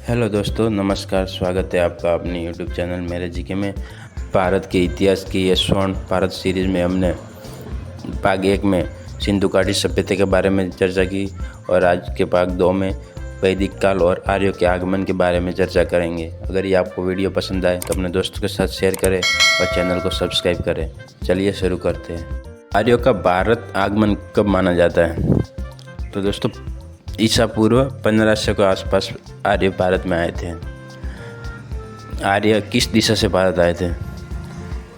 Hello दोस्तों, नमस्कार। स्वागत है आपका अपने यूट्यूब चैनल मेरे जीके में। भारत के इतिहास की ये स्वर्ण भारत सीरीज़ में हमने भाग 1 में सिंधु घाटी सभ्यता के बारे में चर्चा की और आज के भाग 2 में वैदिक काल और आर्यों के आगमन के बारे में चर्चा करेंगे। अगर ये आपको वीडियो पसंद आए तो अपने दोस्तों के साथ शेयर करें और चैनल को सब्सक्राइब करें। चलिए शुरू करते हैं। आर्यों का भारत आगमन कब माना जाता है? तो दोस्तों, ईसा पूर्व 1500 के आसपास आर्य भारत में आए थे। आर्य किस दिशा से भारत आए थे?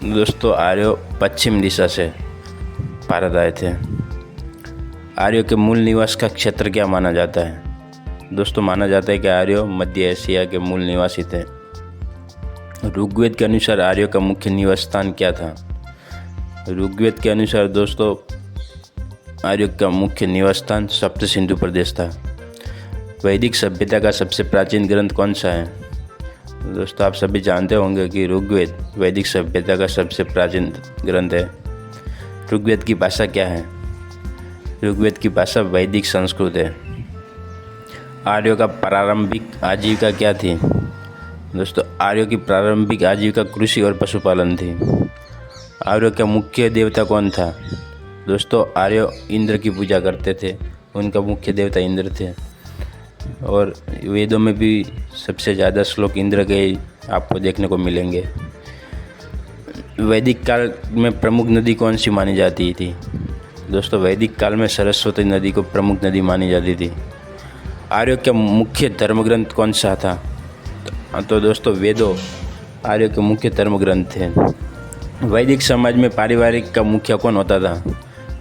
दोस्तों, आर्य पश्चिम दिशा से भारत आए थे। आर्यों के मूल निवास का क्षेत्र क्या माना जाता है? दोस्तों, माना जाता है कि आर्य मध्य एशिया के मूल निवासी थे। ऋग्वेद के अनुसार आर्यों का मुख्य निवास स्थान क्या था? ऋग्वेद के अनुसार दोस्तों, आर्यों का मुख्य निवास स्थान सप्त सिंधु प्रदेश था। वैदिक सभ्यता का सबसे प्राचीन ग्रंथ कौन सा है? दोस्तों, आप सभी जानते होंगे कि ऋग्वेद वैदिक सभ्यता का सबसे प्राचीन ग्रंथ है। ऋग्वेद की भाषा क्या है? ऋग्वेद की भाषा वैदिक संस्कृत है। आर्यों का प्रारंभिक आजीविका क्या थी? दोस्तों, आर्यों की प्रारंभिक आजीविका कृषि और पशुपालन थी। आर्यों का मुख्य देवता कौन था? दोस्तों, आर्य इंद्र की पूजा करते थे। उनका मुख्य देवता इंद्र थे और वेदों में भी सबसे ज़्यादा श्लोक इंद्र के आपको देखने को मिलेंगे। वैदिक काल में प्रमुख नदी कौन सी मानी जाती थी? दोस्तों, वैदिक काल में सरस्वती नदी को प्रमुख नदी मानी जाती थी। आर्यों का मुख्य धर्मग्रंथ कौन सा था? तो दोस्तों, वेदों आर्यों के मुख्य धर्मग्रंथ थे। वैदिक समाज में पारिवारिक का मुखिया कौन होता था?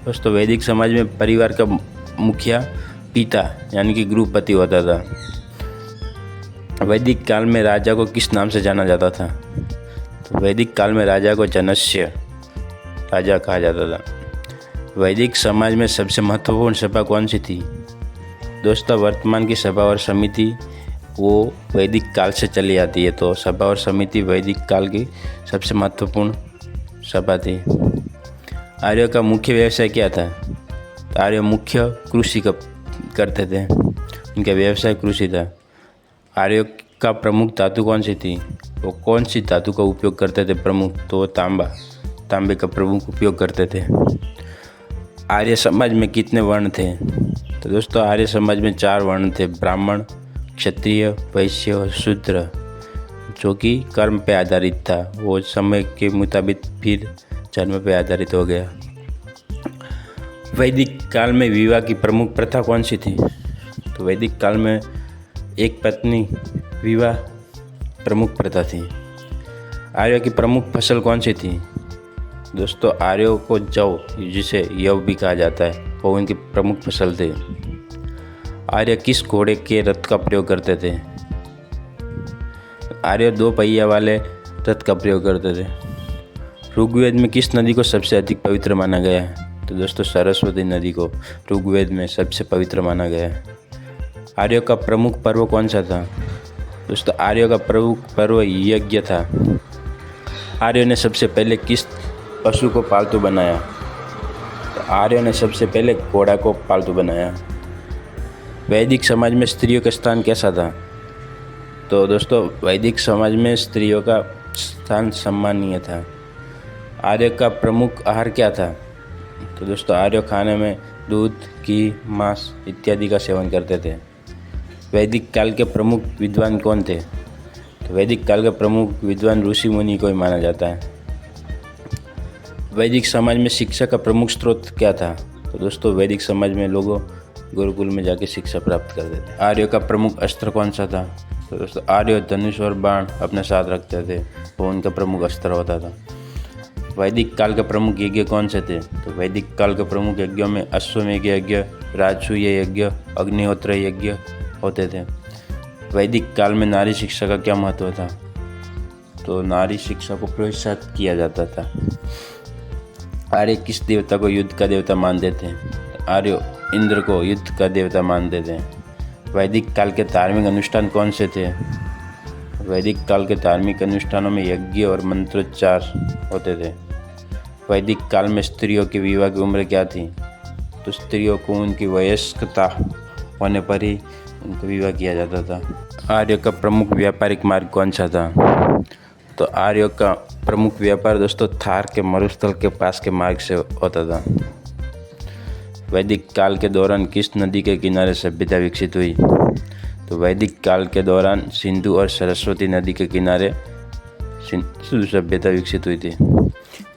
दोस्तों, वैदिक समाज में परिवार का मुखिया पिता यानी कि गृहपति होता था। वैदिक काल में राजा को किस नाम से जाना जाता था? तो वैदिक काल में राजा को जनस्य राजा कहा जाता था। वैदिक समाज में सबसे महत्वपूर्ण सभा कौन सी थी? दोस्तों, वर्तमान की सभा और समिति वो वैदिक काल से चली आती है, तो सभा और समिति वैदिक काल की सबसे महत्वपूर्ण सभा थी। आर्यों का मुख्य व्यवसाय क्या था? तो आर्य मुख्य कृषि करते थे। उनका व्यवसाय कृषि था। आर्यों का प्रमुख धातु कौन सी थी? वो कौन सी धातु का उपयोग करते थे प्रमुख? तो तांबे का प्रमुख उपयोग करते थे। आर्य समाज में कितने वर्ण थे? तो दोस्तों, आर्य समाज में 4 वर्ण थे, ब्राह्मण, क्षत्रिय, वैश्य और शूद्र, जो कि कर्म पे आधारित था। वो समय के मुताबिक फिर जन्म पे आधारित हो गया। वैदिक काल में विवाह की प्रमुख प्रथा कौन सी थी? तो वैदिक काल में एक पत्नी विवाह प्रमुख प्रथा थी। आर्यों की प्रमुख फसल कौन सी थी? दोस्तों, आर्यों को जौ, जिसे यव भी कहा जाता है, वो उनकी प्रमुख फसल थे। आर्य किस घोड़े के रथ का प्रयोग करते थे? आर्य 2 पहिया वाले रथ का प्रयोग करते थे। ऋग्वेद में किस नदी को सबसे अधिक पवित्र माना गया है? तो दोस्तों, सरस्वती नदी को ऋग्वेद में सबसे पवित्र माना गया है। आर्यों का प्रमुख पर्व कौन सा था? दोस्तों, आर्यों का प्रमुख पर्व यज्ञ था। आर्यों ने सबसे पहले किस पशु को पालतू बनाया? तो आर्यों ने सबसे पहले घोड़ा को पालतू बनाया। वैदिक समाज में स्त्रियों का स्थान कैसा था? तो दोस्तों, वैदिक समाज में स्त्रियों का स्थान सम्मानीय था। आर्य का प्रमुख आहार क्या था? तो दोस्तों, आर्य खाने में दूध, घी, मांस इत्यादि का सेवन करते थे। वैदिक काल के प्रमुख विद्वान कौन थे? तो वैदिक काल के प्रमुख विद्वान ऋषि मुनि को ही माना जाता है। वैदिक समाज में शिक्षा का प्रमुख स्रोत क्या था? तो दोस्तों, वैदिक समाज में लोगों गुरुकुल में जाके शिक्षा प्राप्त करते थे। आर्यों का प्रमुख अस्त्र कौन सा था? तो दोस्तों, आर्य धनुष और बाण अपने साथ रखते थे, वो उनका प्रमुख अस्त्र होता था। वैदिक काल के प्रमुख यज्ञ कौन से थे? तो वैदिक काल के प्रमुख यज्ञों में अश्वमेध यज्ञ, राजसूय यज्ञ, अग्निहोत्र यज्ञ होते थे। वैदिक काल में नारी शिक्षा का क्या महत्व था? तो नारी शिक्षा को प्रोत्साहित किया जाता था। आर्य किस देवता को युद्ध का देवता मानते थे? आर्य इंद्र को युद्ध का देवता मानते थे। वैदिक काल के धार्मिक अनुष्ठान कौन से थे? वैदिक काल के धार्मिक अनुष्ठानों में यज्ञ और मंत्रोच्चार होते थे। वैदिक काल में स्त्रियों की विवाह की उम्र क्या थी? तो स्त्रियों को उनकी वयस्कता होने पर ही उनका विवाह किया जाता था। आर्यों का प्रमुख व्यापारिक मार्ग कौन सा था? तो आर्यों का प्रमुख व्यापार दोस्तों थार के मरुस्थल के पास के मार्ग से होता था। वैदिक काल के दौरान किस नदी के किनारे सभ्यता विकसित हुई? तो वैदिक काल के दौरान सिंधु और सरस्वती नदी के किनारे सिंधु सभ्यता विकसित हुई थी।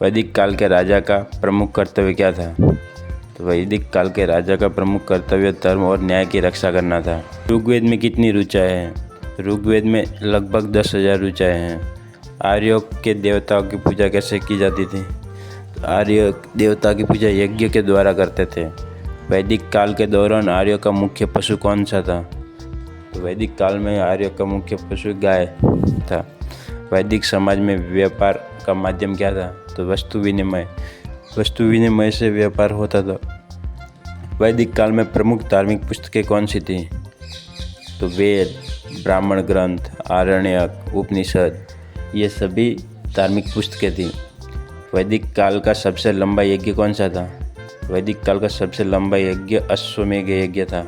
वैदिक काल के राजा का प्रमुख कर्तव्य क्या था? तो वैदिक काल के राजा का प्रमुख कर्तव्य धर्म और न्याय की रक्षा करना था। ऋग्वेद में कितनी ऋचाएँ हैं? ऋग्वेद में लगभग 10,000 ऋचाएँ हैं। आर्यों के देवताओं की पूजा कैसे की जाती थी? तो आर्य देवता की पूजा यज्ञ के द्वारा करते थे। वैदिक काल के दौरान आर्यों का मुख्य पशु कौन सा था? तो वैदिक काल में आर्यों का मुख्य पशु गाय था। वैदिक समाज में व्यापार का माध्यम क्या था? तो वस्तु विनिमय से व्यापार होता था। वैदिक काल में प्रमुख धार्मिक पुस्तकें कौन सी थी? तो वेद, ब्राह्मण ग्रंथ, आरण्यक, उपनिषद, ये सभी धार्मिक पुस्तकें थी। वैदिक काल का सबसे लंबा यज्ञ कौन सा था? वैदिक काल का सबसे लंबा यज्ञ अश्वमेध यज्ञ था।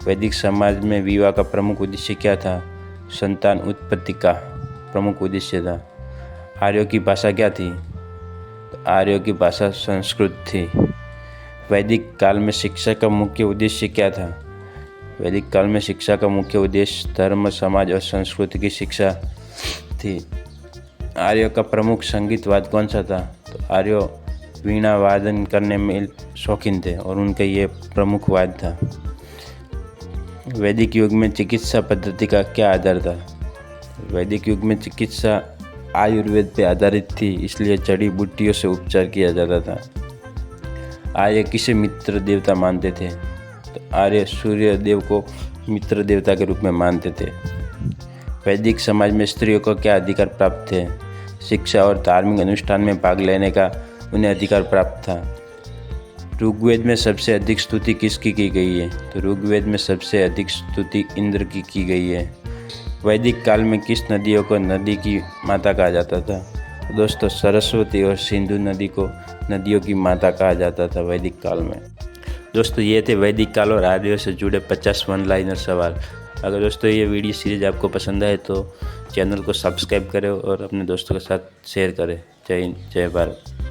वैदिक समाज में विवाह का प्रमुख उद्देश्य क्या था? संतान उत्पत्ति का प्रमुख उद्देश्य था। आर्यों की भाषा क्या थी? तो आर्यों की भाषा संस्कृत थी। वैदिक काल में शिक्षा का मुख्य उद्देश्य क्या था? वैदिक काल में शिक्षा का मुख्य उद्देश्य धर्म, समाज और संस्कृति की शिक्षा थी। आर्यों का प्रमुख संगीत वाद्य कौन सा था? तो आर्यों वीणा वादन करने में शौकीन थे और उनका ये प्रमुख वाद्य था। वैदिक युग में चिकित्सा पद्धति का क्या आधार था? वैदिक युग में चिकित्सा आयुर्वेद पर आधारित थी, इसलिए जड़ी बूटियों से उपचार किया जाता था। आर्य किसे मित्र देवता मानते थे? तो आर्य सूर्य देव को मित्र देवता के रूप में मानते थे। वैदिक समाज में स्त्रियों को क्या अधिकार प्राप्त थे? शिक्षा और धार्मिक अनुष्ठान में भाग लेने का उन्हें अधिकार प्राप्त था। ऋग्वेद में सबसे अधिक स्तुति किसकी की गई है? तो ऋग्वेद में सबसे अधिक स्तुति इंद्र की गई है। वैदिक काल में किस नदियों को नदी की माता कहा जाता था? तो दोस्तों सरस्वती और सिंधु नदी को नदियों की माता कहा जाता था वैदिक काल में। दोस्तों ये थे वैदिक काल और आर्यों से जुड़े 50 वन लाइनर सवाल। अगर दोस्तों ये वीडियो सीरीज आपको पसंद आए तो चैनल को सब्सक्राइब करें और अपने दोस्तों के साथ शेयर करें। जय हिंद, जय भारत।